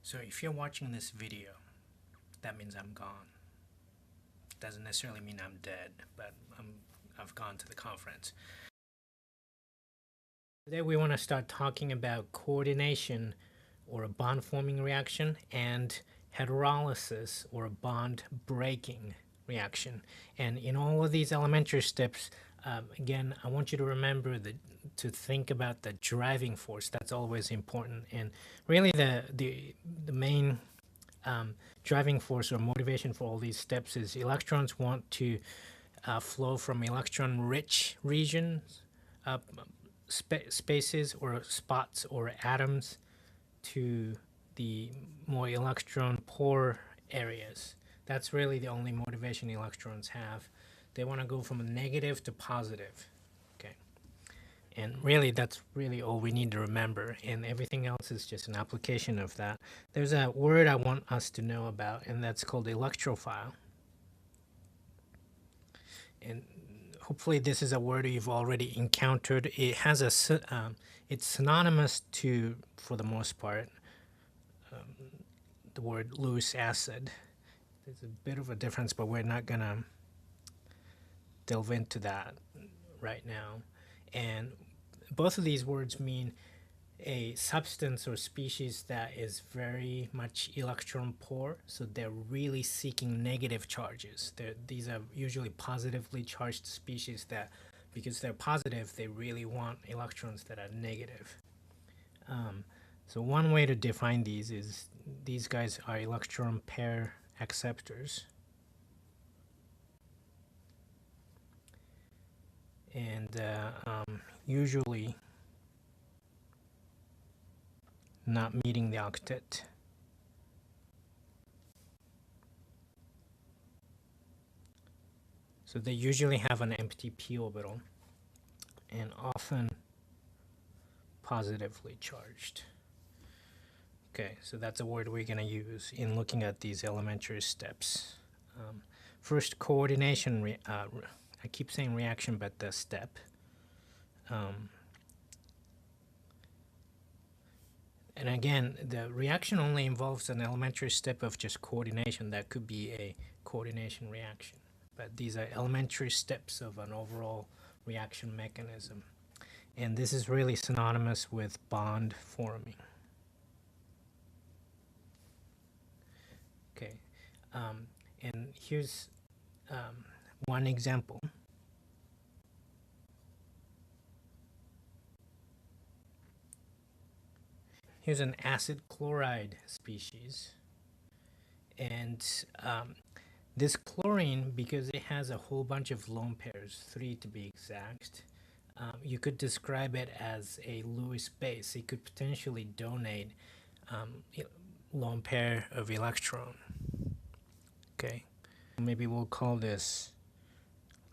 So if you're watching this video, that means I'm gone. Doesn't necessarily mean I'm dead, but I've gone to the conference. Today we want to start talking about coordination or a bond-forming reaction and heterolysis or a bond-breaking reaction. And in all of these elementary steps, again, I want you to remember to think about the driving force. That's always important. And really the main driving force or motivation for all these steps is electrons want to flow from electron-rich regions, spaces or spots or atoms to the more electron-poor areas. That's really the only motivation electrons have. They want to go from a negative to positive. Okay, and really that's really all we need to remember, and everything else is just an application of that. There's a word I want us to know about, and that's called electrophile. And hopefully this is a word you've already encountered. It has it's synonymous to, for the most part, the word Lewis acid. There's a bit of a difference, but we're not gonna delve into that right now. And both of these words mean a substance or species that is very much electron poor, so they're really seeking negative charges. These are usually positively charged species that, because they're positive, they really want electrons that are negative. So one way to define these is these guys are electron pair acceptors. And usually not meeting the octet. So they usually have an empty p orbital and often positively charged. Okay, so that's a word we're going to use in looking at these elementary steps. First, coordination. I keep saying reaction, but the step. And again, the reaction only involves an elementary step of just coordination. That could be a coordination reaction. But these are elementary steps of an overall reaction mechanism. And this is really synonymous with bond forming. Okay, and here's one example. Here's an acid chloride species, and this chlorine, because it has a whole bunch of lone pairs, 3 to be exact, you could describe it as a Lewis base. It could potentially donate lone pair of electron. Okay, maybe we'll call this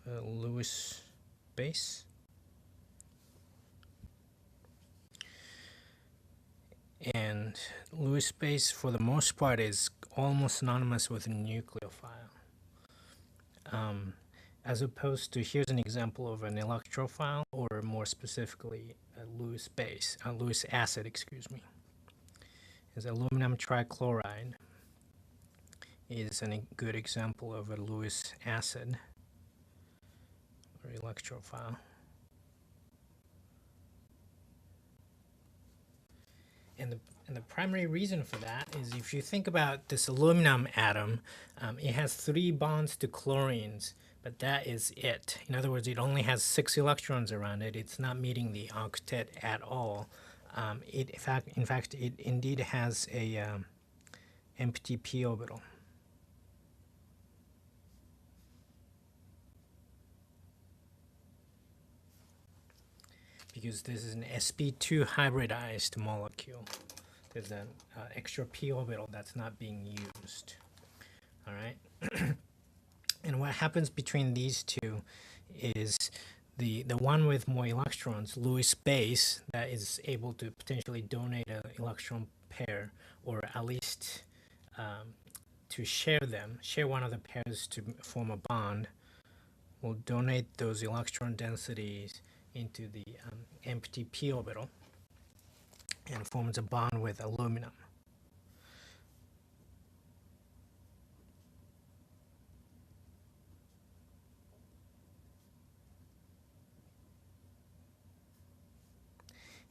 Lewis base. And Lewis base, for the most part, is almost synonymous with a nucleophile. As opposed to, here's an example of an electrophile, or more specifically, a Lewis base, a Lewis acid, excuse me. Is aluminum trichloride is a good example of a Lewis acid or electrophile. And the primary reason for that is, if you think about this aluminum atom, it has 3 bonds to chlorines, but that is it. In other words, it only has 6 electrons around it. It's not meeting the octet at all. In fact, it indeed has a empty p orbital. Because this is an sp2 hybridized molecule. There's an extra p orbital that's not being used. All right. And what happens between these two is the one with more electrons, Lewis base, that is able to potentially donate an electron pair, or at least to share one of the pairs to form a bond, will donate those electron densities into the empty p orbital and forms a bond with aluminum.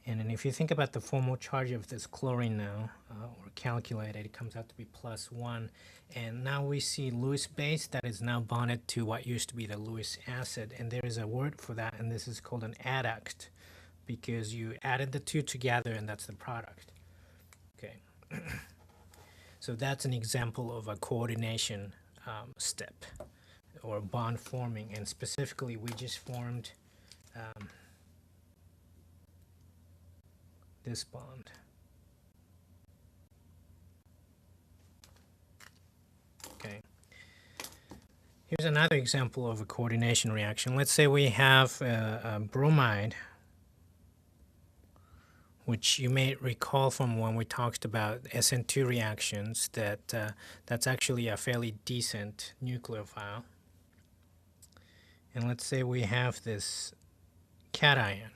And then if you think about the formal charge of this chlorine now, or calculated, it comes out to be +1. And now we see Lewis base that is now bonded to what used to be the Lewis acid. And there is a word for that, and this is called an adduct, because you added the two together and that's the product. Okay. So that's an example of a coordination step or bond forming. And specifically, we just formed this bond. Okay. Here's another example of a coordination reaction. Let's say we have a bromide, which you may recall from when we talked about SN2 reactions, that that's actually a fairly decent nucleophile. And let's say we have this cation,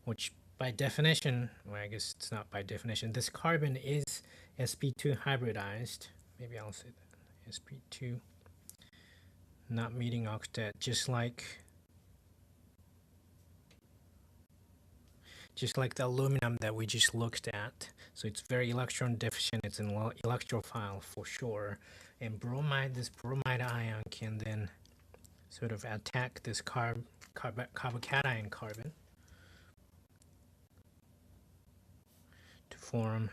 which by definition, well, I guess it's not by definition, this carbon is sp2 hybridized. Maybe I'll say that, sp2 not meeting octet, just like the aluminum that we just looked at. So it's very electron deficient. It's an electrophile for sure. And bromide, this bromide ion can then sort of attack this carbocation carbon to form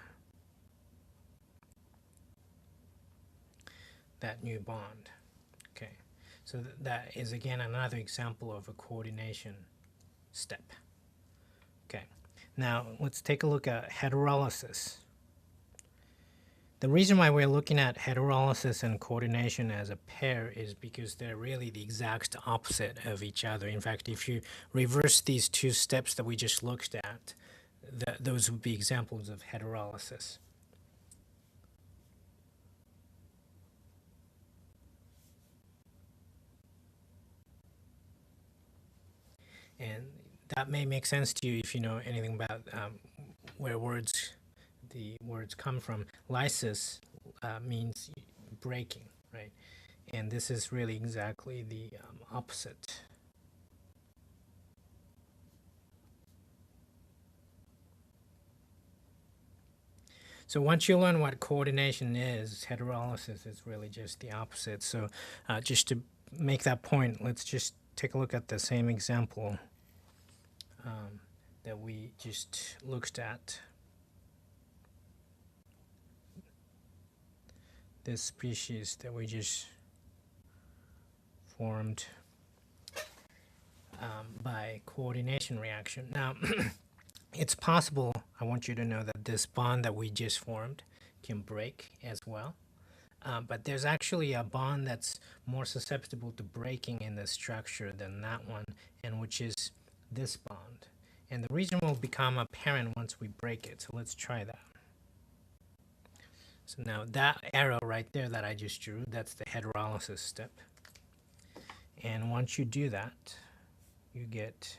that new bond. Okay, so that is again another example of a coordination step. Okay, now let's take a look at heterolysis. The reason why we're looking at heterolysis and coordination as a pair is because they're really the exact opposite of each other. In fact, if you reverse these two steps that we just looked at, those would be examples of heterolysis. And that may make sense to you if you know anything about where the words come from. Lysis means breaking, right? And this is really exactly the opposite. So once you learn what coordination is, heterolysis is really just the opposite. So just to make that point, let's just take a look at the same example that we just looked at. This species that we just formed by coordination reaction. Now, it's possible, I want you to know, that this bond that we just formed can break as well. But there's actually a bond that's more susceptible to breaking in the structure than that one, and which is this bond. And the reason will become apparent once we break it. So let's try that. So now that arrow right there that I just drew, that's the heterolysis step. And once you do that, you get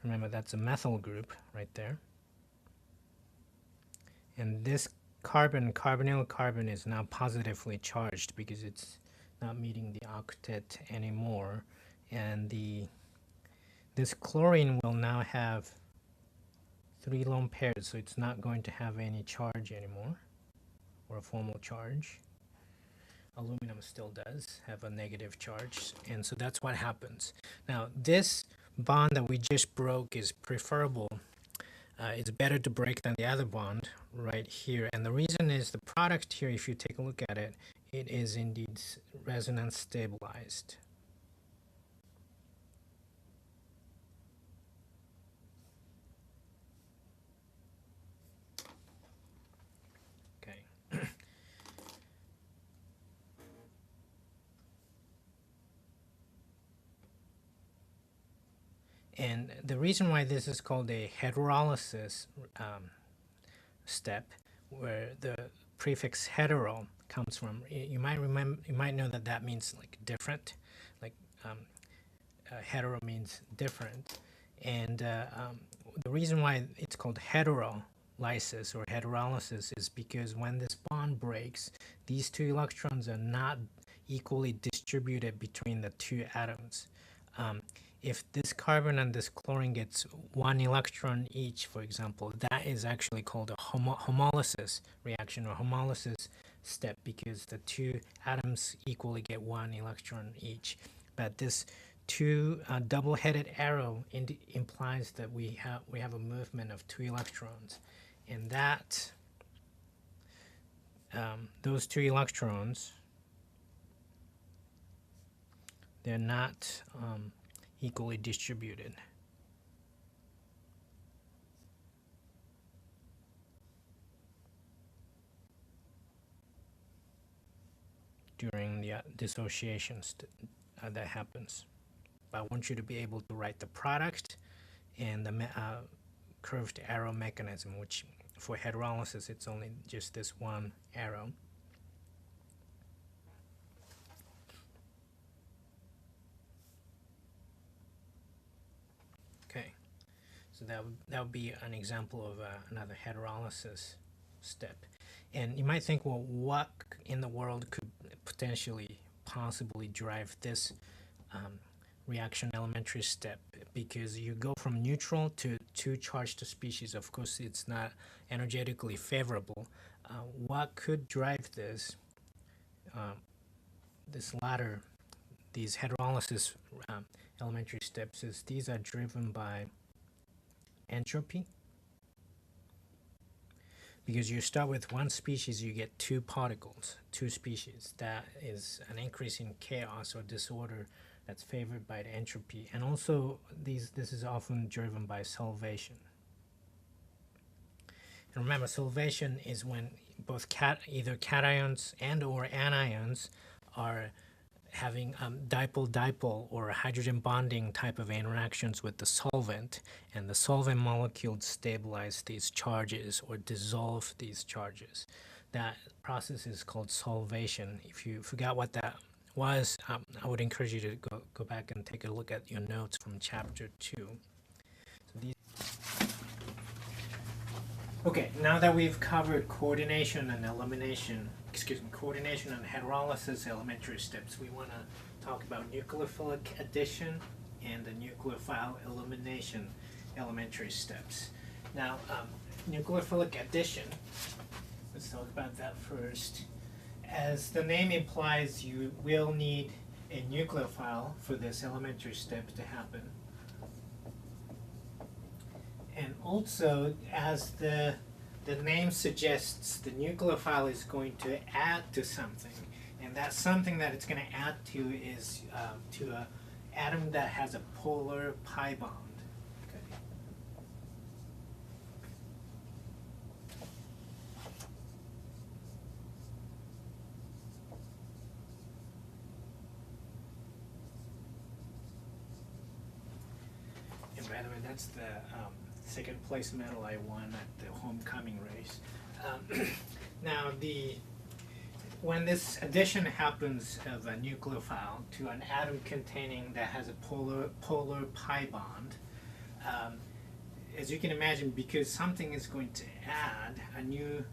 remember that's a methyl group right there. And this carbonyl carbon is now positively charged because it's not meeting the octet anymore. And this chlorine will now have 3 lone pairs, so it's not going to have any charge anymore, or a formal charge. Aluminum still does have a negative charge, and so that's what happens. Now, this bond that we just broke is preferable. It's better to break than the other bond right here, and the reason is the product here, if you take a look at it, it is indeed resonance stabilized. And the reason why this is called a heterolysis step, where the prefix hetero comes from, you might know that that means like different, like hetero means different, and the reason why it's called heterolysis or heterolysis is because when this bond breaks, these two electrons are not equally distributed between the two atoms. If this carbon and this chlorine gets one electron each, for example, that is actually called a homolysis reaction or homolysis step because the two atoms equally get one electron each. But this two double-headed arrow implies that we have a movement of two electrons, and that those two electrons, they're not equally distributed. During the dissociation that happens. But I want you to be able to write the product and the curved arrow mechanism, which for heterolysis it's only just this one arrow. Okay, so that would be an example of another heterolysis step. And you might think, well, what in the world could potentially possibly drive this reaction elementary step? Because you go from neutral to two charged species. Of course, it's not energetically favorable. What could drive this latter, these heterolysis elementary steps, is these are driven by entropy. Because you start with one species, you get two particles, two species. That is an increase in chaos or disorder that's favored by the entropy. And also, this is often driven by solvation. And remember, solvation is when both either cations and or anions are having dipole-dipole or hydrogen bonding type of interactions with the solvent, and the solvent molecules stabilize these charges or dissolve these charges. That process is called solvation. If you forgot what that was, I would encourage you to go back and take a look at your notes from chapter 2. So okay, now that we've covered coordination and elimination, coordination and heterolysis elementary steps, we want to talk about nucleophilic addition and the nucleophile elimination elementary steps. Now, nucleophilic addition, let's talk about that first. As the name implies, you will need a nucleophile for this elementary step to happen. And also, as the name suggests, the nucleophile is going to add to something, and that something that it's going to add to is to an atom that has a polar pi bond. Okay. And by the way, that's the second place medal I won at the homecoming race. Now, when this addition happens of a nucleophile to an atom containing that has a polar pi bond, as you can imagine, because something is going to add, a new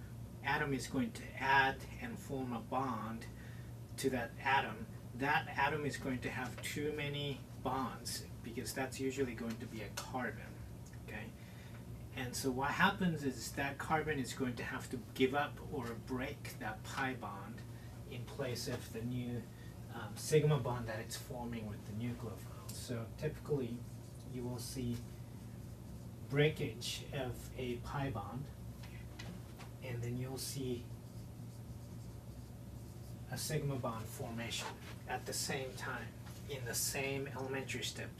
atom is going to add and form a bond to that atom is going to have too many bonds, because that's usually going to be a carbon. Okay? And so what happens is that carbon is going to have to give up or break that pi bond in place of the new sigma bond that it's forming with the nucleophile. So typically you will see breakage of a pi bond, and then you'll see a sigma bond formation at the same time in the same elementary step.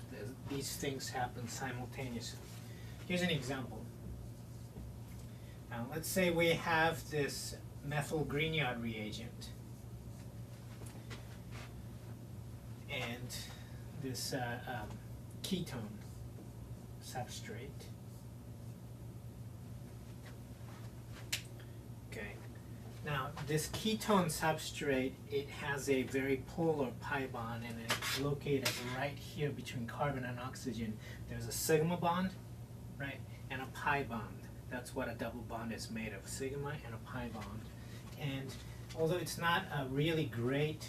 These things happen simultaneously. Here's an example. Now let's say we have this methyl Grignard reagent and this ketone substrate. Okay. Now this ketone substrate, it has a very polar pi bond, and it's located right here between carbon and oxygen. There's a sigma bond, right, and a pi bond. That's what a double bond is made of, sigma and a pi bond. And although it's not a really great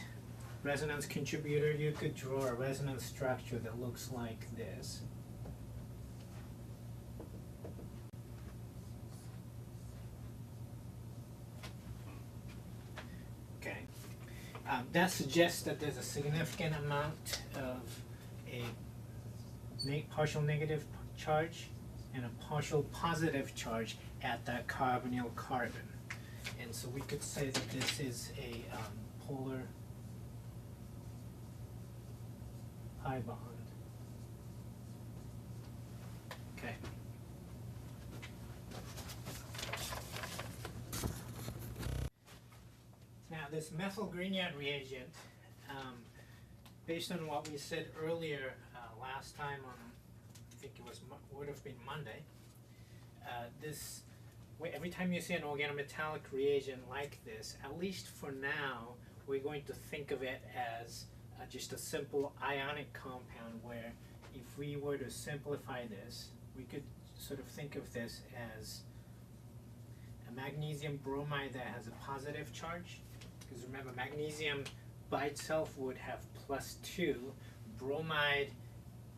resonance contributor, you could draw a resonance structure that looks like this. Okay. That suggests that there's a significant amount of a partial negative charge and a partial positive charge at that carbonyl carbon. And so we could say that this is a polar pi bond. Okay. Now this methyl Grignard reagent, based on what we said earlier last time on, I think it was would have been Monday, every time you see an organometallic reagent like this, at least for now, we're going to think of it as just a simple ionic compound, where if we were to simplify this, we could sort of think of this as a magnesium bromide that has a positive charge. Because remember, magnesium by itself would have +2, bromide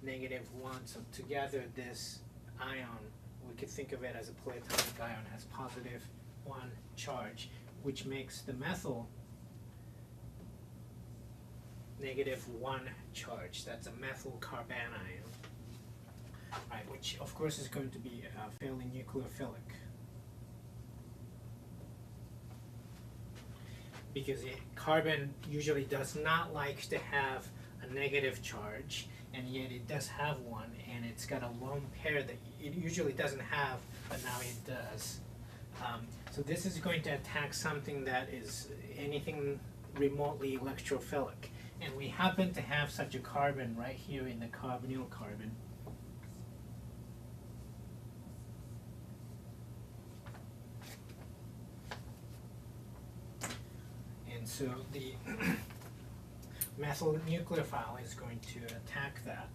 -1, so together this ion, we could think of it as a platonic ion, has +1 charge, which makes the methyl -1 charge. That's a methyl carbanion, right, which of course is going to be fairly nucleophilic, because carbon usually does not like to have a negative charge, and yet it does have one, and it's got a lone pair that it usually doesn't have, but now it does. So this is going to attack something that is anything remotely electrophilic, and we happen to have such a carbon right here in the carbonyl carbon. And so the methyl nucleophile is going to attack that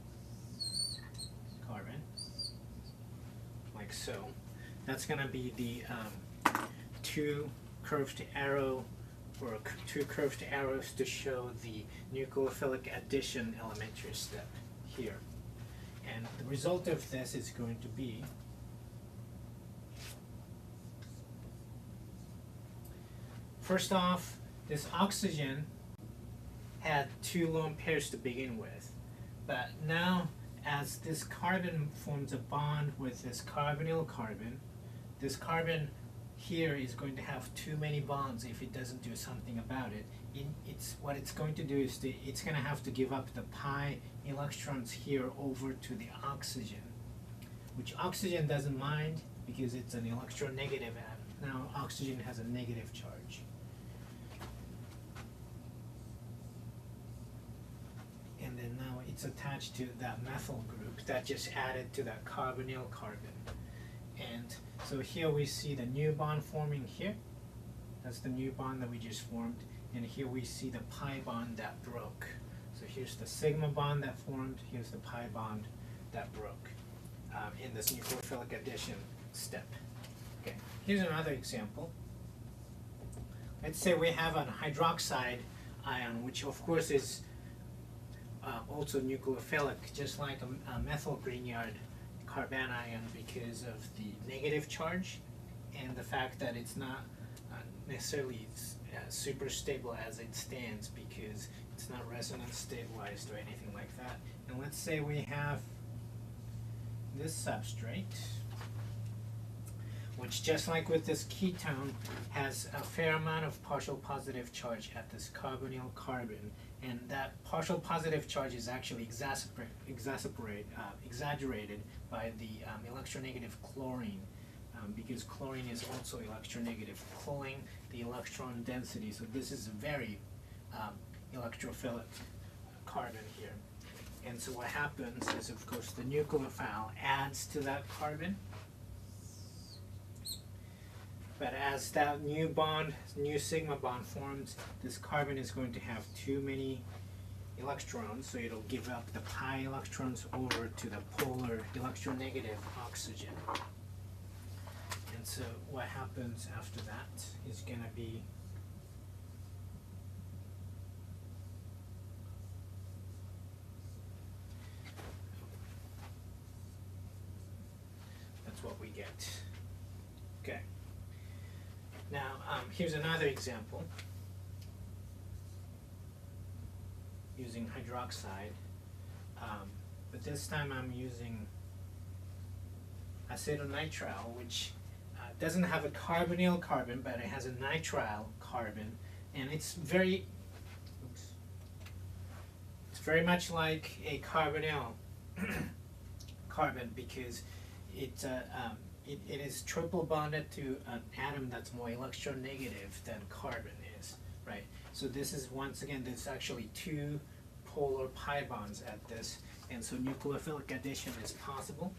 carbon, like so. That's going to be the two curved arrows to show the nucleophilic addition elementary step here. And the result of this is going to be first off, this oxygen had 2 lone pairs to begin with, but now as this carbon forms a bond with this carbonyl carbon, this carbon here is going to have too many bonds if it doesn't do something about it. What it's going to do is it's going to have to give up the pi electrons here over to the oxygen, which oxygen doesn't mind because it's an electronegative atom. Now oxygen has a negative charge. And then now it's attached to that methyl group that just added to that carbonyl carbon. And so here we see the new bond forming here. That's the new bond that we just formed. And here we see the pi bond that broke. So here's the sigma bond that formed. Here's the pi bond that broke in this nucleophilic addition step. Okay, here's another example. Let's say we have an hydroxide ion, which of course is also nucleophilic, just like a methyl Grignard carbanion, because of the negative charge and the fact that it's not necessarily super stable as it stands, because it's not resonance stabilized or anything like that. And let's say we have this substrate, which, just like with this ketone, has a fair amount of partial positive charge at this carbonyl carbon, and that partial positive charge is actually exaggerated by the electronegative chlorine, because chlorine is also electronegative, pulling the electron density. So this is a very electrophilic carbon here. And so what happens is, of course, the nucleophile adds to that carbon. But as that new bond, new sigma bond forms, this carbon is going to have too many electrons, so it'll give up the pi electrons over to the polar electronegative oxygen. And so what happens after that is going to be get. Okay. Now, here's another example using hydroxide, but this time I'm using acetonitrile, which doesn't have a carbonyl carbon, but it has a nitrile carbon, and it's very much like a carbonyl carbon because it is triple bonded to an atom that's more electronegative than carbon is, right? So this is, once again, there's actually two polar pi bonds at this, and so nucleophilic addition is possible,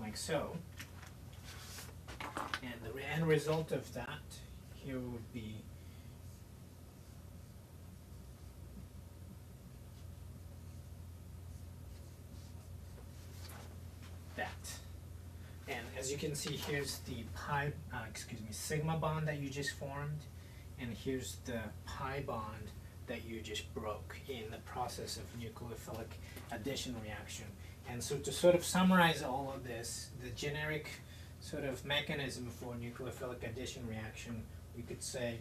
like so. And the end result of that here would be that. And as you can see, here's the sigma bond that you just formed, and here's the pi bond that you just broke in the process of nucleophilic addition reaction. And so to sort of summarize all of this, the generic sort of mechanism for nucleophilic addition reaction, we could say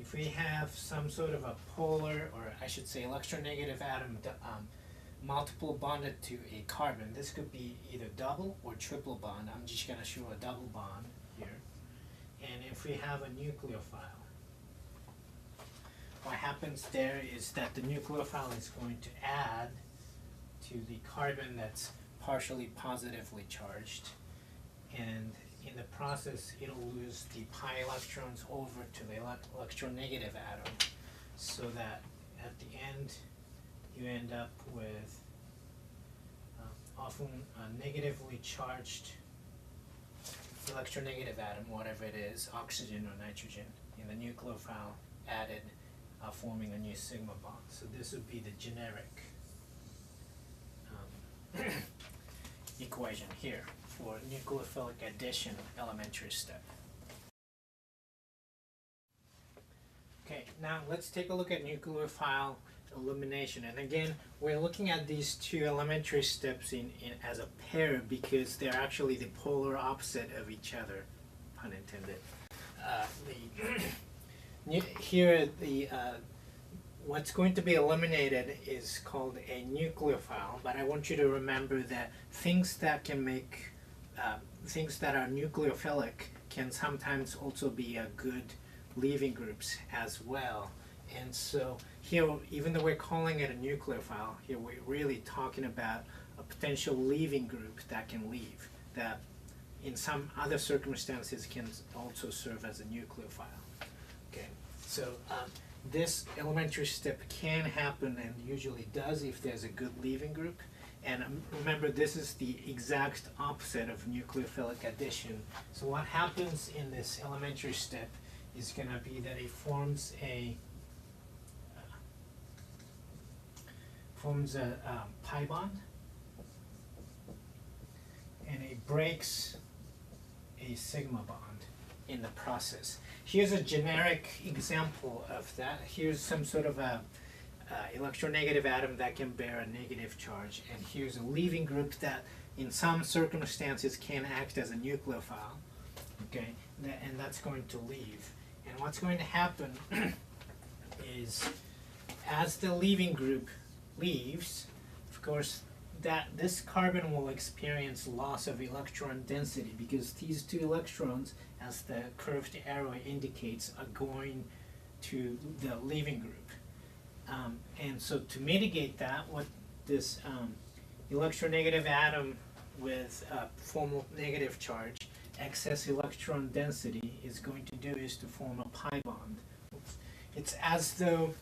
if we have some sort of a polar, or I should say electronegative atom multiple bonded to a carbon, this could be either double or triple bond. I'm just going to show a double bond here. And if we have a nucleophile, what happens there is that the nucleophile is going to add to the carbon that's partially positively charged, and in the process it'll lose the pi electrons over to the electronegative atom, so that at the end you end up with often a negatively charged electronegative atom, whatever it is, oxygen or nitrogen, in the nucleophile added, forming a new sigma bond. So this would be the generic equation here for nucleophilic addition elementary step. Okay, now let's take a look at nucleophile elimination. And again, we're looking at these two elementary steps in as a pair because they're actually the polar opposite of each other, pun intended. Here, what's going to be eliminated is called a nucleophile, but I want you to remember that things that can make, things that are nucleophilic can sometimes also be a good leaving groups as well. And so here, even though we're calling it a nucleophile, here we're really talking about a potential leaving group that can leave, that in some other circumstances can also serve as a nucleophile. Okay, so this elementary step can happen, and usually does, if there's a good leaving group. And remember, this is the exact opposite of nucleophilic addition. So what happens in this elementary step is going to be that it forms a pi bond, and it breaks a sigma bond in the process. Here's a generic example of that. Here's some sort of a electronegative atom that can bear a negative charge, and here's a leaving group that in some circumstances can act as a nucleophile, okay, and that's going to leave. And what's going to happen is, as the leaving group leaves, of course, that this carbon will experience loss of electron density because these two electrons, as the curved arrow indicates, are going to the leaving group. And so to mitigate that, what this electronegative atom with a formal negative charge, excess electron density, is going to do is to form a pi bond. It's as though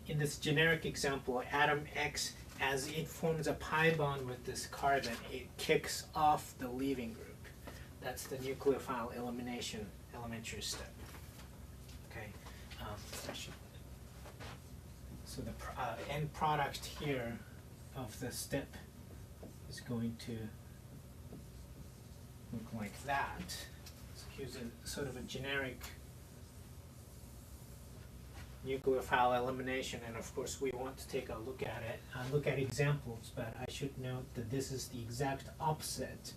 in this generic example, atom X, as it forms a pi bond with this carbon, it kicks off the leaving group. That's the nucleophile elimination elementary step. Okay, so the end product here of the step is going to look like that. So here's a sort of a generic nucleophile elimination, and of course we want to take a look at it, look at examples, but I should note that this is the exact opposite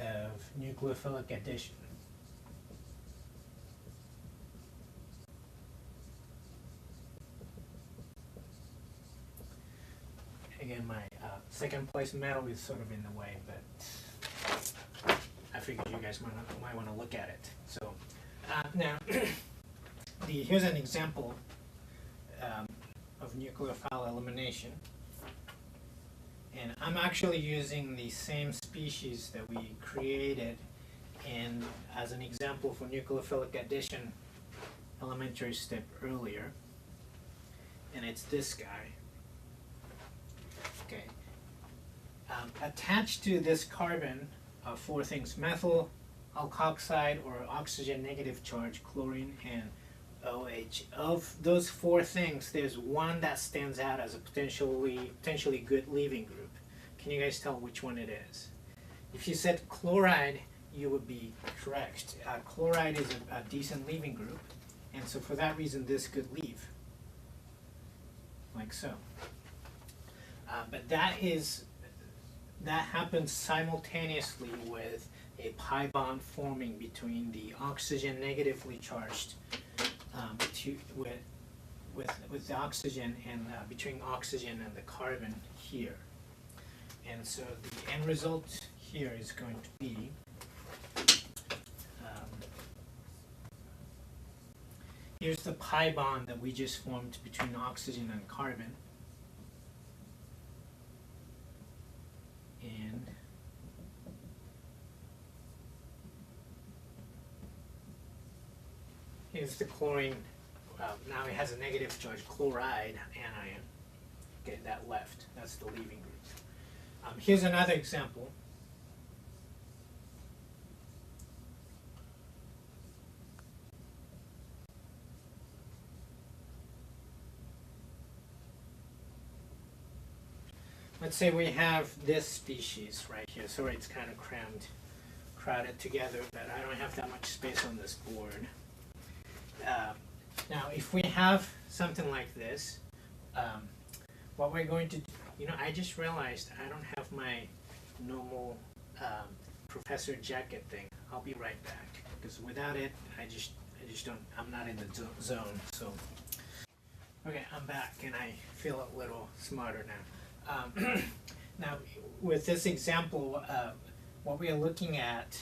of nucleophilic addition. Again, my second place medal is sort of in the way, but I figured you guys might want to look at it. So now, here's an example of nucleophile elimination. And I'm actually using the same species that we created and as an example for nucleophilic addition elementary step earlier. And it's this guy. Okay. Attached to this carbon are four things: methyl alkoxide, or oxygen negative charge, chlorine, and OH. Of those four things, there's one that stands out as a potentially good leaving group. Can you guys tell which one it is? If you said chloride, you would be correct. Chloride is a decent leaving group, and so for that reason, this could leave, like so. But that happens simultaneously with a pi bond forming between the oxygen negatively charged with the oxygen and between oxygen and the carbon here. And so the end result here is going to be here's the pi bond that we just formed between oxygen and carbon. And here's the chlorine. Now it has a negative charge, chloride anion. Okay, that left. That's the leaving group. Here's another example. Let's say we have this species right here. Sorry, it's kind of crowded together, but I don't have that much space on this board. Now, if we have something like this, what we're going to do, I just realized I don't have my normal professor jacket thing. I'll be right back, because without it, I just don't, I'm not in the zone. So, okay, I'm back, and I feel a little smarter now. Now, with this example, what we are looking at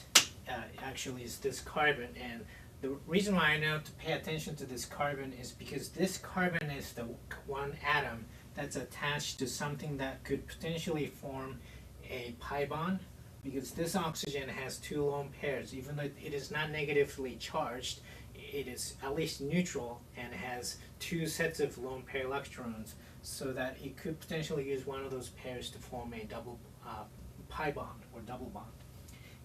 actually is this carbon, and the reason why I know to pay attention to this carbon is because this carbon is the one atom that's attached to something that could potentially form a pi bond, because this oxygen has two lone pairs. Even though it is not negatively charged, it is at least neutral and has two sets of lone pair electrons, so that it could potentially use one of those pairs to form a double pi bond or double bond.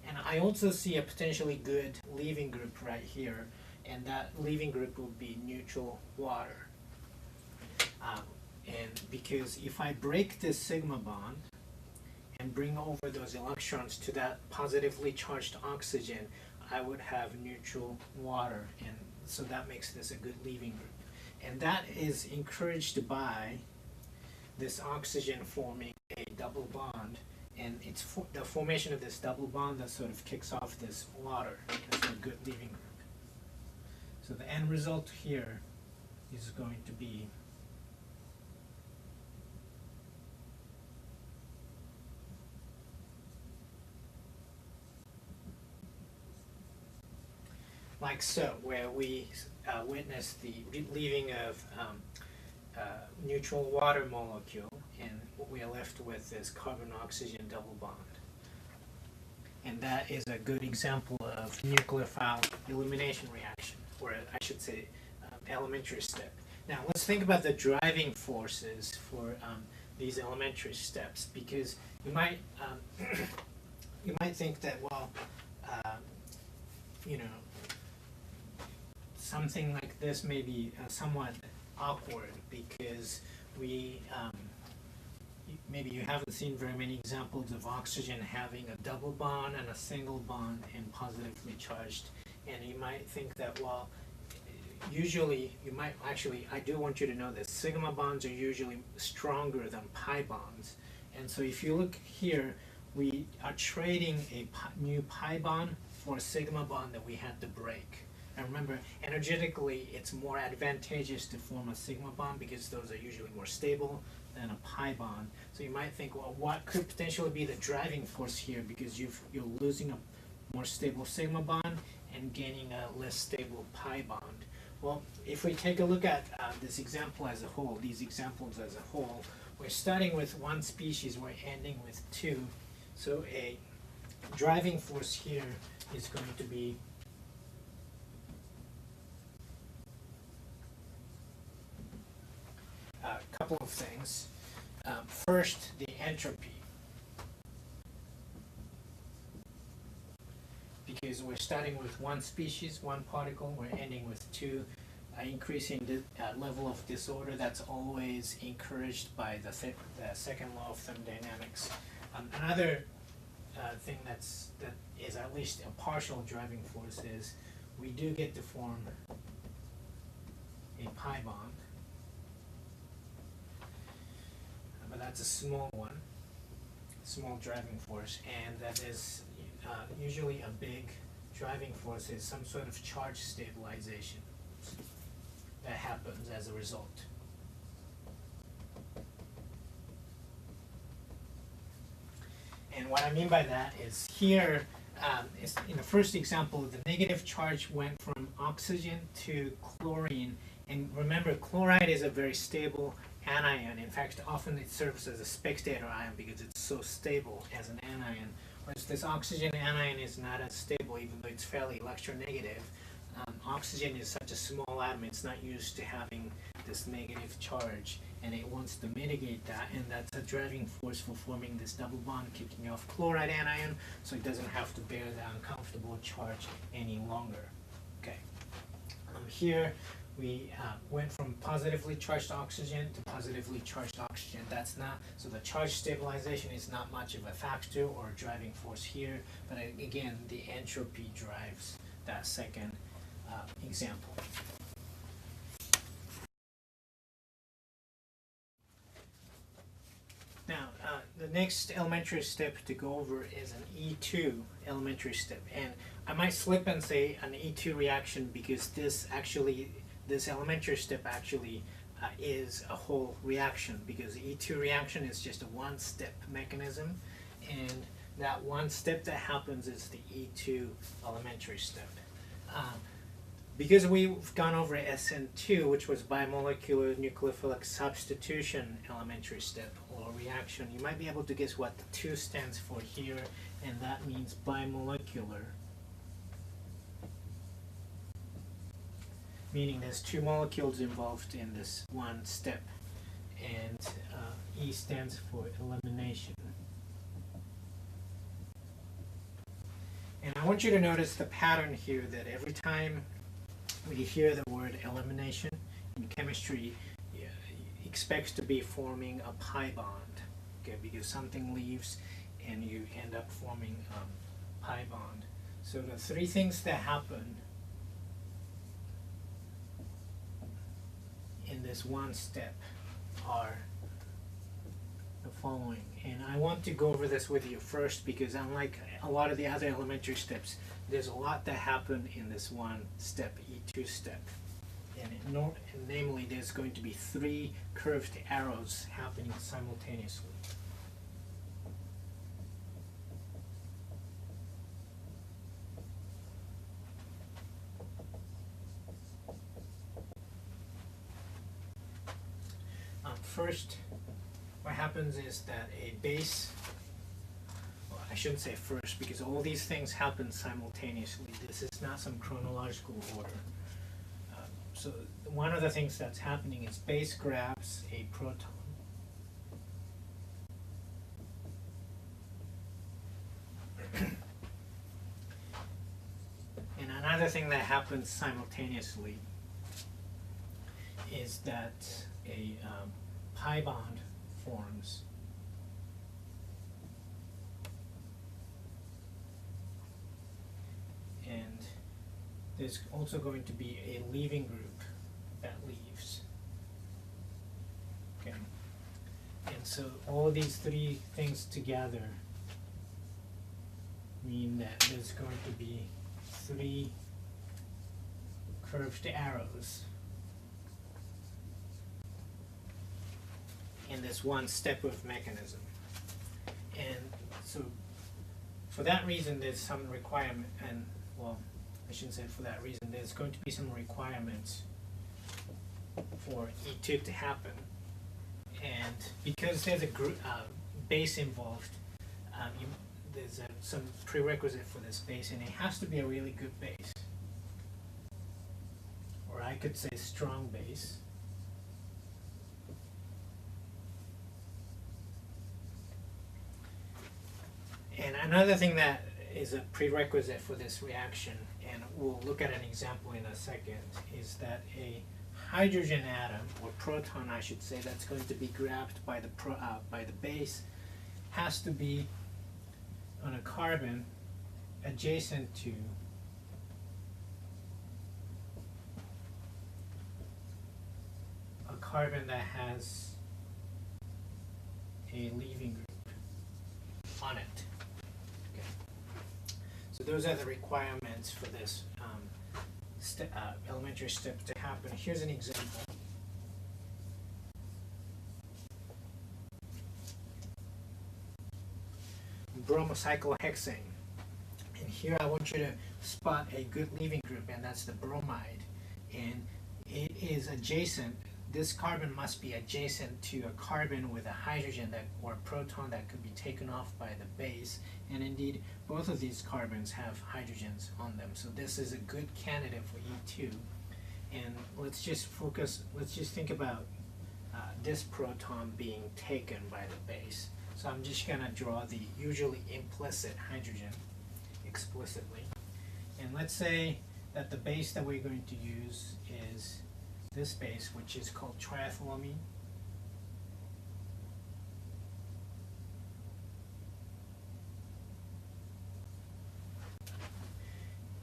And I also see a potentially good leaving group right here, and that leaving group will be neutral water. And because if I break this sigma bond and bring over those electrons to that positively charged oxygen, I would have neutral water, and so that makes this a good leaving group. And that is encouraged by this oxygen forming a double bond, and it's the formation of this double bond that sort of kicks off this water as a good leaving group. So the end result here is going to be like so, where we witness the leaving of neutral water molecule, and what we are left with is carbon-oxygen double bond. And that is a good example of nucleophile elimination reaction, or I should say elementary step. Now let's think about the driving forces for these elementary steps, because you might you might think that, well, something like this may be somewhat awkward, because we maybe you haven't seen very many examples of oxygen having a double bond and a single bond and positively charged, and you might think that, well, usually, you might actually, I do want you to know that sigma bonds are usually stronger than pi bonds. And so if you look here, we are trading a new pi bond for a sigma bond that we had to break. And remember, energetically, it's more advantageous to form a sigma bond because those are usually more stable than a pi bond. So you might think, well, what could potentially be the driving force here, because you're losing a more stable sigma bond and gaining a less stable pi bond. Well, if we take a look at this example as a whole, these examples as a whole, we're starting with one species, we're ending with two. So a driving force here is going to be a couple of things. First, the entropy. Because we're starting with one species, one particle, we're ending with two, increasing the level of disorder. That's always encouraged by the second law of thermodynamics. Another thing that is at least a partial driving force is we do get to form a pi bond, but that's a small one, small driving force, and that is usually a big driving force is some sort of charge stabilization that happens as a result. And what I mean by that is here, is in the first example, the negative charge went from oxygen to chlorine. And remember, chloride is a very stable anion. In fact, often it serves as a spectator ion because it's so stable as an anion. Whereas this oxygen anion is not as stable, even though it's fairly electronegative. Oxygen is such a small atom, it's not used to having this negative charge, and it wants to mitigate that, and that's a driving force for forming this double bond, kicking off chloride anion, so it doesn't have to bear the uncomfortable charge any longer. Okay. Here we went from positively charged oxygen to positively charged oxygen. That's not, so the charge stabilization is not much of a factor or a driving force here, but again, the entropy drives that second example. Now, the next elementary step to go over is an E2 elementary step, and I might slip and say an E2 reaction because this elementary step actually is a whole reaction, because the E2 reaction is just a one-step mechanism, and that one step that happens is the E2 elementary step. Because we've gone over SN2, which was bimolecular nucleophilic substitution elementary step or reaction, you might be able to guess what the 2 stands for here, and that means bimolecular, meaning there's 2 molecules involved in this one step, and E stands for elimination. And I want you to notice the pattern here, that every time we hear the word elimination in chemistry, expects to be forming a pi bond, okay, because something leaves and you end up forming a pi bond. So the 3 things that happen in this one step are the following, and I want to go over this with you first because unlike a lot of the other elementary steps, there's a lot that happen in this one step, E2 step, and namely there's going to be 3 curved arrows happening simultaneously. First, what happens is that a base, well, I shouldn't say first because all these things happen simultaneously. This is not some chronological order. So one of the things that's happening is base grabs a proton. And another thing that happens simultaneously is that a pi bond forms. And there's also going to be a leaving group that leaves. Okay, and so all these three things together mean that there's going to be three curved arrows in this one step of mechanism. And so for that reason there's some requirement, and well, I shouldn't say for that reason, there's going to be some requirements for E2 to happen. And because there's a base involved, there's some prerequisite for this base, and it has to be a really good base. Or I could say strong base. And another thing that is a prerequisite for this reaction, and we'll look at an example in a second, is that a hydrogen atom, or proton I should say, that's going to be grabbed by the base has to be on a carbon adjacent to a carbon that has a leaving group on it. Okay. So those are the requirements for this elementary step to happen. Here's an example. Bromocyclohexane. And here I want you to spot a good leaving group, and that's the bromide. And it is adjacent, this carbon must be adjacent to a carbon with a hydrogen that, or a proton that could be taken off by the base. And indeed, both of these carbons have hydrogens on them. So this is a good candidate for E2. And let's just think about this proton being taken by the base. So I'm just going to draw the usually implicit hydrogen explicitly. And let's say that the base that we're going to use is this base, which is called triethylamine.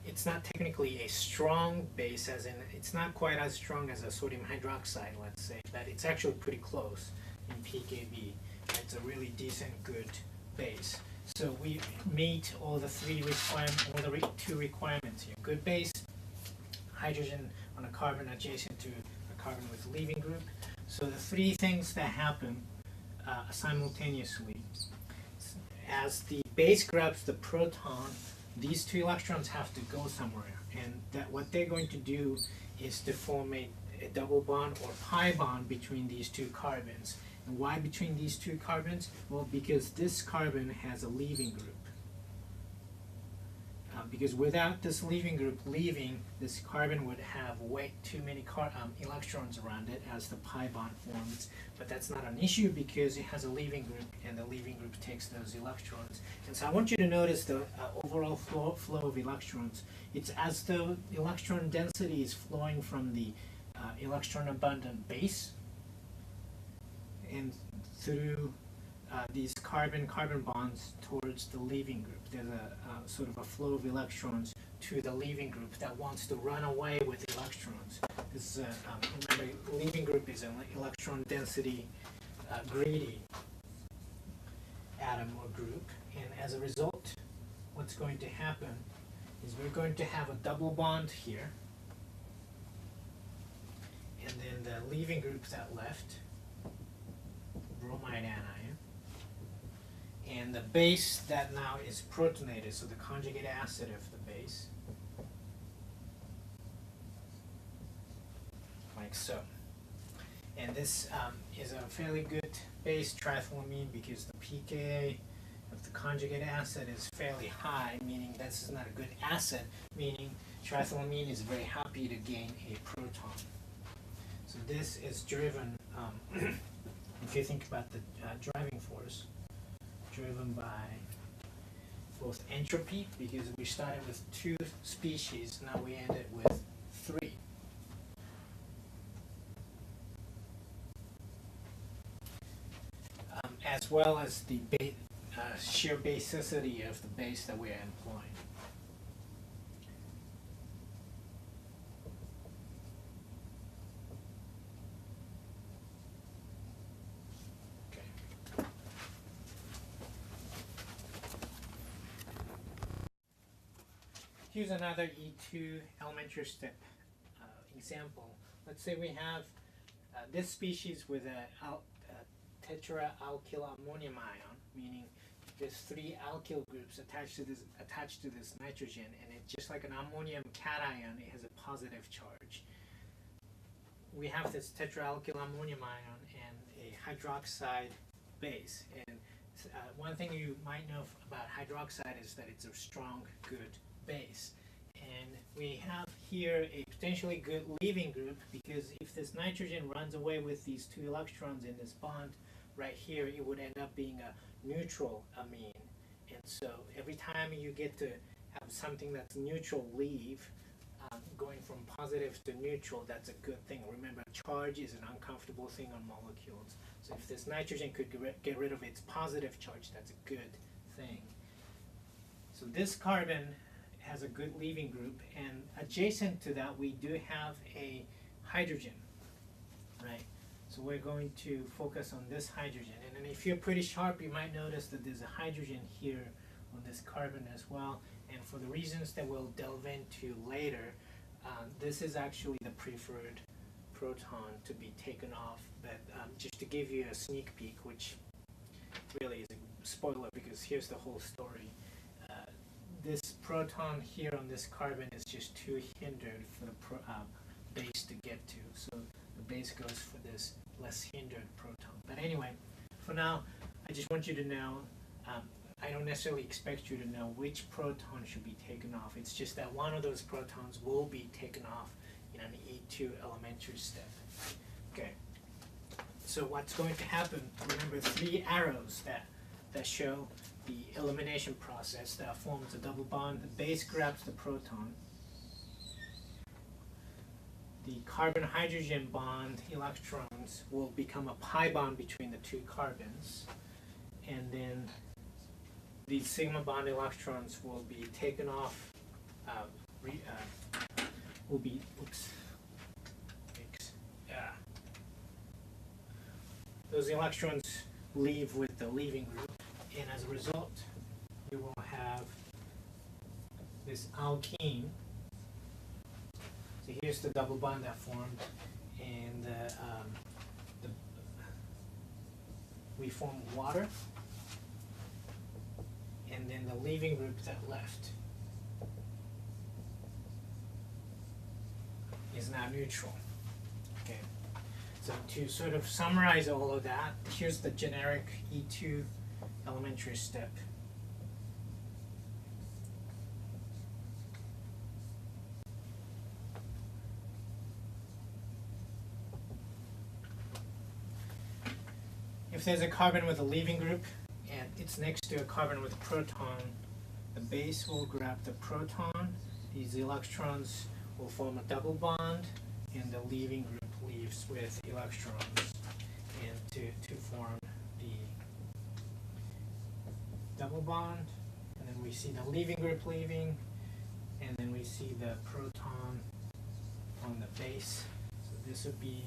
It's not technically a strong base, as in it's not quite as strong as a sodium hydroxide, let's say, but it's actually pretty close in pKb. It's a really decent, good base. So we meet all the two requirements here. Good base, hydrogen on a carbon adjacent to a carbon with leaving group. So the three things that happen simultaneously. As the base grabs the proton, these two electrons have to go somewhere, and that what they're going to do is to form a double bond or pi bond between these two carbons. And why between these two carbons? Well, because this carbon has a leaving group. Because without this leaving group leaving, this carbon would have way too many electrons around it as the pi bond forms. But that's not an issue because it has a leaving group, and the leaving group takes those electrons. And so I want you to notice the overall flow of electrons. It's as though electron density is flowing from the electron abundant base and through these carbon-carbon bonds towards the leaving group. There's a sort of a flow of electrons to the leaving group that wants to run away with electrons. This is remember, leaving group is an electron density greedy atom or group, and as a result, what's going to happen is we're going to have a double bond here, and then the leaving group that left, bromide anion, and the base that now is protonated, so the conjugate acid of the base, like so. And this is a fairly good base, triethylamine, because the pKa of the conjugate acid is fairly high, meaning this is not a good acid, meaning triethylamine is very happy to gain a proton. So this is driven, if you think about the driving force, driven by both entropy, because we started with 2 species, now we ended with 3. As well as the sheer basicity of the base that we are employing. Here's another E2 elementary step example. Let's say we have this species with a tetraalkylammonium ion, meaning there's 3 alkyl groups attached to this nitrogen, and it's just like an ammonium cation. It has a positive charge. We have this tetraalkylammonium ion and a hydroxide base, and one thing you might know about hydroxide is that it's a strong, good base. And we have here a potentially good leaving group, because if this nitrogen runs away with these 2 electrons in this bond right here, it would end up being a neutral amine. And so every time you get to have something that's neutral leave, going from positive to neutral, that's a good thing. Remember, charge is an uncomfortable thing on molecules. So if this nitrogen could get rid of its positive charge, that's a good thing. So this carbon has a good leaving group, and adjacent to that we do have a hydrogen, right? So we're going to focus on this hydrogen, and then if you're pretty sharp, you might notice that there's a hydrogen here on this carbon as well. And for the reasons that we'll delve into later, this is actually the preferred proton to be taken off. But just to give you a sneak peek, which really is a spoiler because here's the whole story. This proton here on this carbon is just too hindered for the base to get to. So the base goes for this less hindered proton. But anyway, for now, I just want you to know, I don't necessarily expect you to know which proton should be taken off. It's just that one of those protons will be taken off in an E2 elementary step. Okay. So what's going to happen, remember 3 arrows that show the elimination process that forms a double bond. The base grabs the proton. The carbon-hydrogen bond electrons will become a pi bond between the 2 carbons, and then these sigma bond electrons will be taken off, those electrons leave with the leaving group, and as a result you will have this alkene. So here's the double bond that formed, and we form water, and then the leaving group that left is now neutral. Okay. So to sort of summarize all of that, here's the generic E2 elementary step. If there's a carbon with a leaving group and it's next to a carbon with a proton, the base will grab the proton, these electrons will form a double bond, and the leaving group leaves with electrons, and to form the double bond, and then we see the leaving group leaving, and then we see the proton on the base. So this would be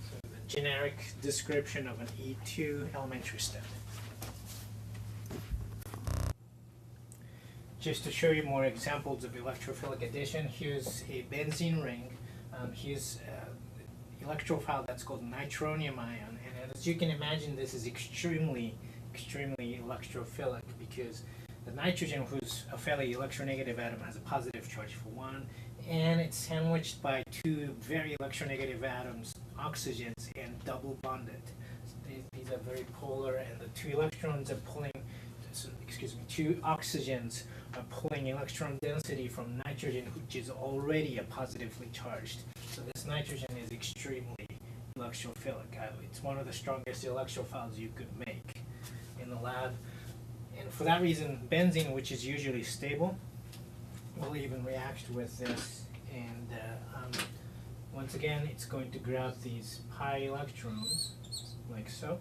sort of the generic description of an E2 elementary step. Just to show you more examples of electrophilic addition, here's a benzene ring. Here's an electrophile that's called nitronium ion, and as you can imagine, this is extremely electrophilic, because the nitrogen, who's a fairly electronegative atom, has a positive charge for 1, and it's sandwiched by 2 very electronegative atoms, oxygens, and double bonded. So these are very polar, and the 2 electrons are pulling, excuse me, 2 oxygens are pulling electron density from nitrogen, which is already a positively charged. So this nitrogen is extremely electrophilic. It's one of the strongest electrophiles you could make in the lab. And for that reason, benzene, which is usually stable, will even react with this. And once again, it's going to grab these pi electrons, like so.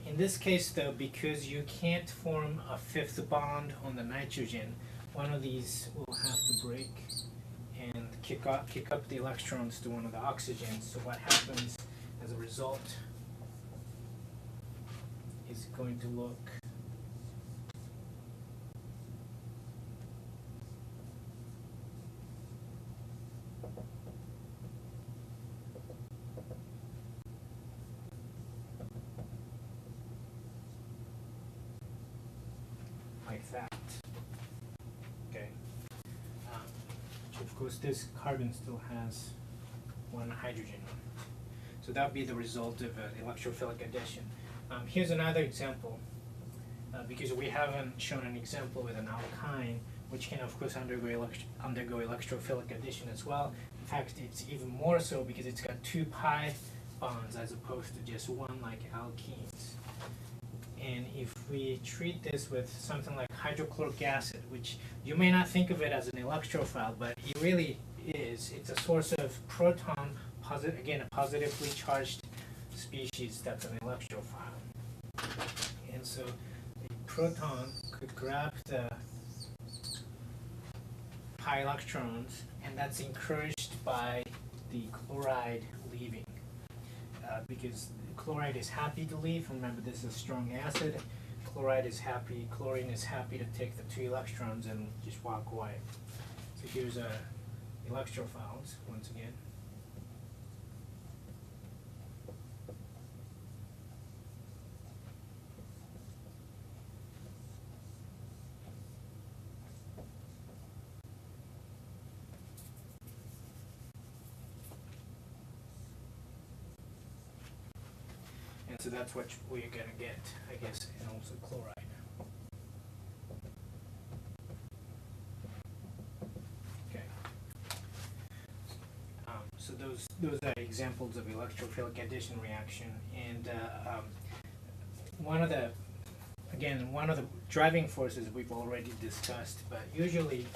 In this case, though, because you can't form a 5th bond on the nitrogen, one of these will have to break and kick up the electrons to one of the oxygens. So what happens as a result is going to look course this carbon still has one hydrogen on it. So that would be the result of an electrophilic addition. Here's another example, because we haven't shown an example with an alkyne, which can of course undergo electrophilic addition as well. In fact, it's even more so because it's got 2 pi bonds as opposed to just one like alkenes. And if we treat this with something like hydrochloric acid, which you may not think of it as an electrophile, but it really is. It's a source of proton, again, a positively charged species that's an electrophile. And so the proton could grab the pi electrons, and that's encouraged by the chloride leaving. Because chloride is happy to leave. Remember, this is a strong acid. Chlorine is happy to take the 2 electrons and just walk away. So here's electrophiles once again. And so that's what we're going to get, I guess, and also chloride. Okay. So those are examples of electrophilic addition reaction. And one of the driving forces we've already discussed, but usually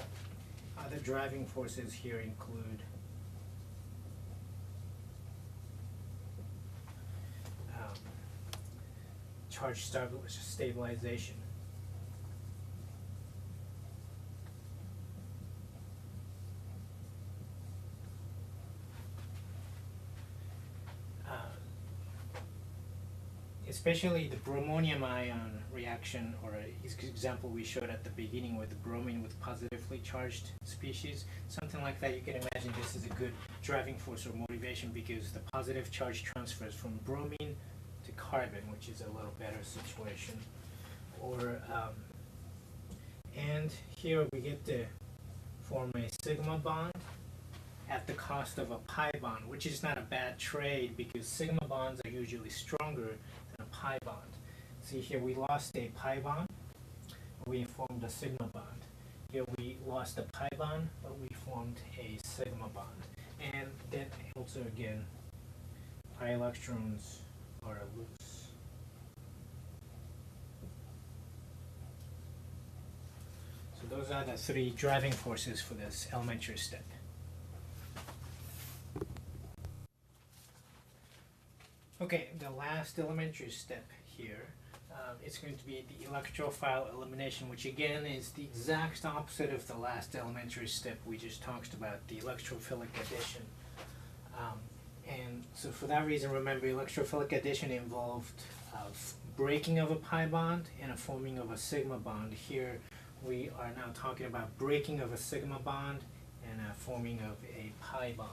other driving forces here include charge stabilization. Especially the bromonium ion reaction, or example we showed at the beginning with the bromine with positively charged species, something like that. You can imagine this is a good driving force or motivation because the positive charge transfers from bromine to carbon, which is a little better situation. Or and here we get to form a sigma bond at the cost of a pi bond, which is not a bad trade because sigma bonds are usually stronger than a pi bond. See here we lost a pi bond, we formed a sigma bond. Here we lost a pi bond, but we formed a sigma bond. And then also again, pi electrons are loose. So those are the 3 driving forces for this elementary step. Okay, the last elementary step here, it's going to be the electrophile elimination, which again is the exact opposite of the last elementary step we just talked about, the electrophilic addition. And so for that reason, remember, electrophilic addition involved breaking of a pi bond and a forming of a sigma bond. Here we are now talking about breaking of a sigma bond and a forming of a pi bond.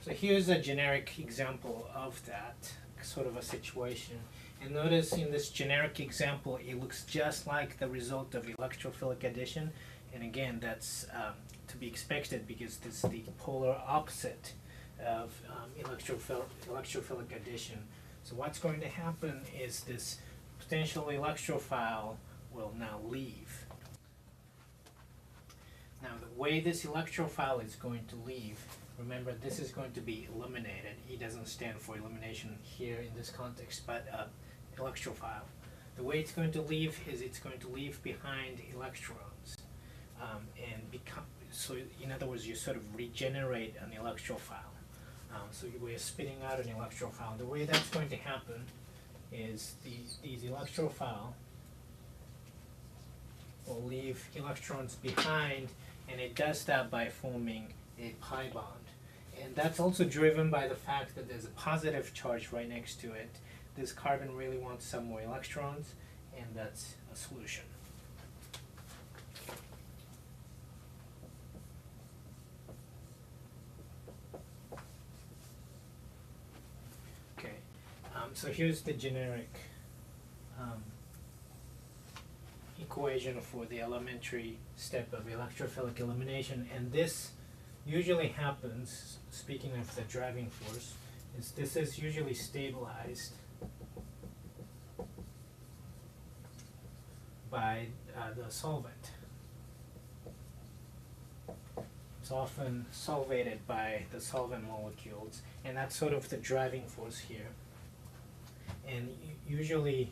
So here's a generic example of that sort of a situation. And notice in this generic example, it looks just like the result of electrophilic addition. And again, that's to be expected because this is the polar opposite of electrophilic addition. So what's going to happen is this potential electrophile will now leave. Now the way this electrophile is going to leave, remember this is going to be eliminated. E doesn't stand for elimination here in this context, but electrophile. The way it's going to leave is it's going to leave behind electrons. So in other words, you sort of regenerate an electrophile. So we're spitting out an electrophile. The way that's going to happen is these electrophile will leave electrons behind, and it does that by forming a pi bond. And that's also driven by the fact that there's a positive charge right next to it. This carbon really wants some more electrons, and that's a solution. Okay, so here's the generic equation for the elementary step of electrophilic elimination, and this usually happens, speaking of the driving force, is this is usually stabilized by the solvent. It's often solvated by the solvent molecules, and that's sort of the driving force here. And usually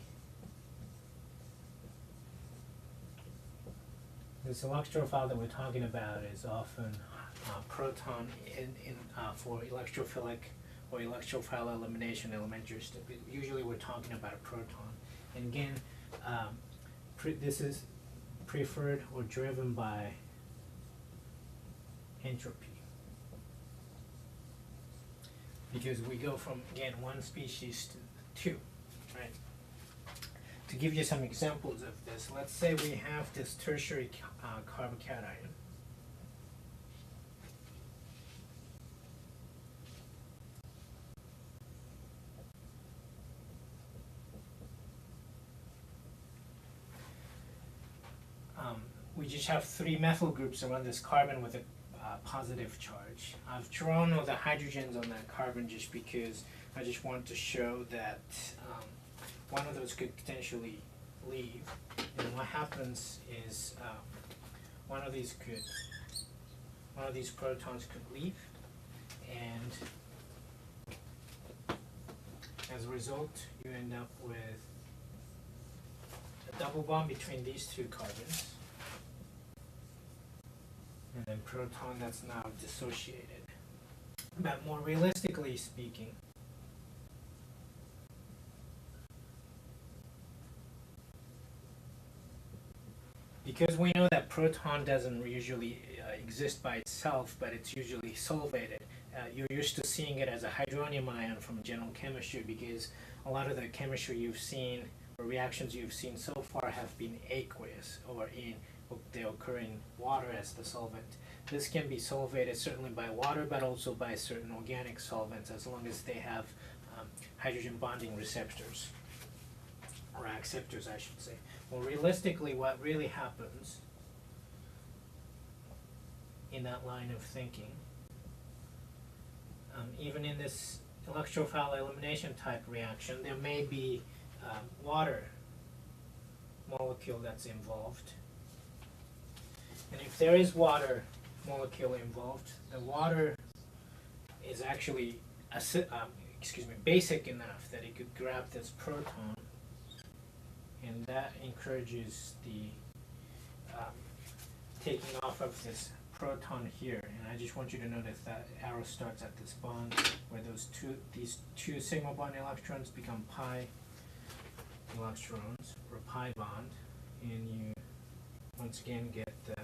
this electrophile that we're talking about is often proton for electrophilic or electrophile elimination elementary step. Usually we're talking about a proton. And again, this is preferred or driven by entropy. Because we go from, again, one species to two, right? To give you some examples of this, let's say we have this tertiary carbocation. We just have three methyl groups around this carbon with a positive charge. I've drawn all the hydrogens on that carbon just because I just want to show that one of those could potentially leave. And what happens is one of these protons could leave, and as a result you end up with a double bond between these two carbons, and then proton that's now dissociated. But more realistically speaking, because we know that proton doesn't usually exist by itself, but it's usually solvated, you're used to seeing it as a hydronium ion from general chemistry, because a lot of the chemistry you've seen or reactions you've seen so far have been aqueous, or they occur in water as the solvent. This can be solvated certainly by water, but also by certain organic solvents, as long as they have hydrogen bonding receptors, or acceptors I should say. Well, realistically what really happens in that line of thinking, even in this electrophile elimination type reaction, there may be water molecule that's involved. And if there is water molecule involved, the water is actually basic enough that it could grab this proton, and that encourages the taking off of this proton here. And I just want you to notice that arrow starts at this bond where these two sigma bond electrons become pi electrons, or pi bond, and you once again get the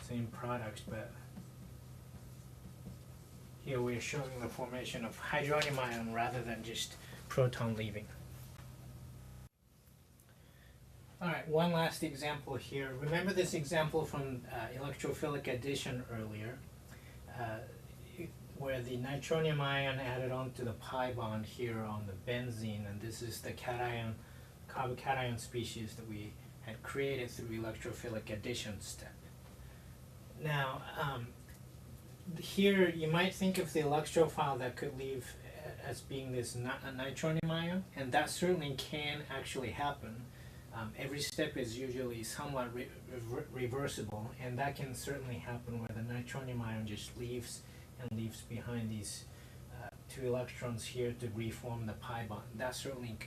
same products, but here we're showing the formation of hydronium ion rather than just proton leaving. Alright, one last example here. Remember this example from electrophilic addition earlier, where the nitronium ion added onto the pi bond here on the benzene, and this is the carbocation species that we had created through electrophilic addition step. Now, here you might think of the electrophile that could leave as being this nitronium ion, and that certainly can actually happen. Every step is usually somewhat reversible, and that can certainly happen where the nitronium ion just leaves behind these two electrons here to reform the pi bond. That certainly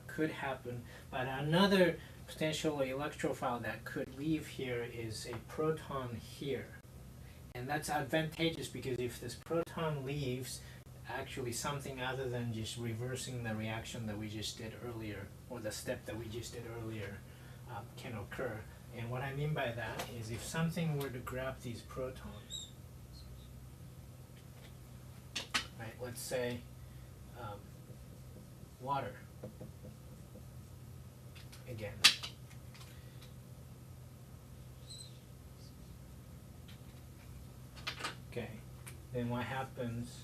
could happen, but another potential electrophile that could leave here is a proton here. And that's advantageous because if this proton leaves, actually something other than just reversing the reaction that we just did earlier, or the step that we just did earlier, can occur. And what I mean by that is if something were to grab these protons, right, let's say water, again. Okay, then what happens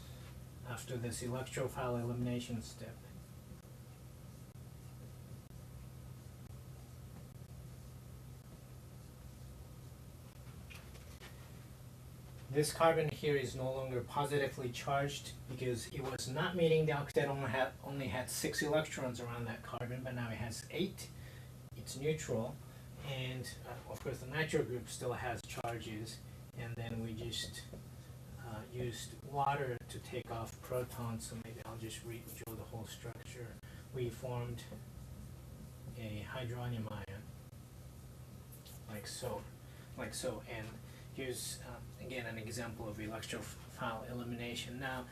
after this electrophile elimination step? this carbon here is no longer positively charged because it was not meeting the octet, only had 6 electrons around that carbon, but now it has 8. It's neutral, and of course the nitro group still has charges, and then we just used water to take off protons, so maybe I'll just redraw the whole structure. We formed a hydronium ion, like so, and here's again an example of electrophile elimination. Now